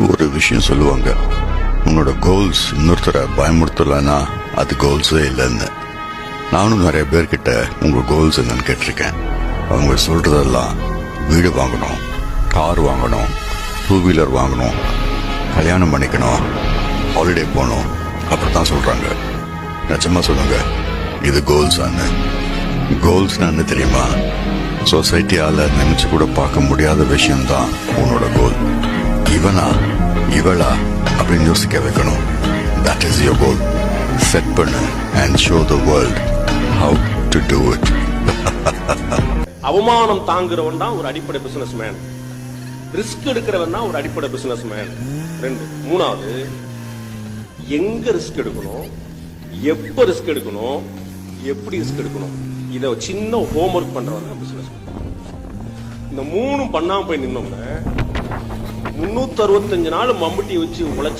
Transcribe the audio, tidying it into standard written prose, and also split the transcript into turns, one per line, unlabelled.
ஒரு விஷயம் சொல்லுவாங்க, உன்னோட கோல்ஸ் இன்னொருத்தரை பயமுறுத்தலைன்னா அது கோல்ஸே இல்லைன்னு. நானும் நிறைய பேர்கிட்ட உங்க கோல்ஸ் என்னன்னு கேட்டிருக்கேன். அவங்க சொல்றதெல்லாம் வீடு வாங்கணும், கார் வாங்கணும், 2 வீலர் வாங்கணும், கல்யாணம் பண்ணிக்கணும், ஹாலிடே போகணும், அப்படித்தான் சொல்றாங்க. நிஜமா சொல்லுங்க, இது கோல்ஸான்னு? கோல்ஸ் என்ன தெரியுமா? சொசைட்டியால நினைச்சு கூட பார்க்க முடியாத விஷயம்தான் உன்னோட கோல். இவனா இவளா அப்படின்னு யோசிக்க வைக்கணும். That is your goal. Set பண்ணு and show the world how to do it.
அவமானம் தாங்குறவன் தான் ஒரு அடிப்படை பிசினஸ் மேன். ரிஸ்க் எடுக்கிறவன் தான் ஒரு அடிப்படை பிசினஸ் மேன். 2. 3வது, எங்க ரிஸ்க் எடுக்கணும், எப்ப ரிஸ்க் எடுக்கணும், எப்படி ரிஸ்க் எடுக்கணும், இத சின்ன ஹோம்ஒர்க் பண்றவன் தான் பிசினஸ். இந்த 3 பண்ணாம போய் நின்னோம்னா 365 நாள் மம்பட்டி வச்சு உழைச்சு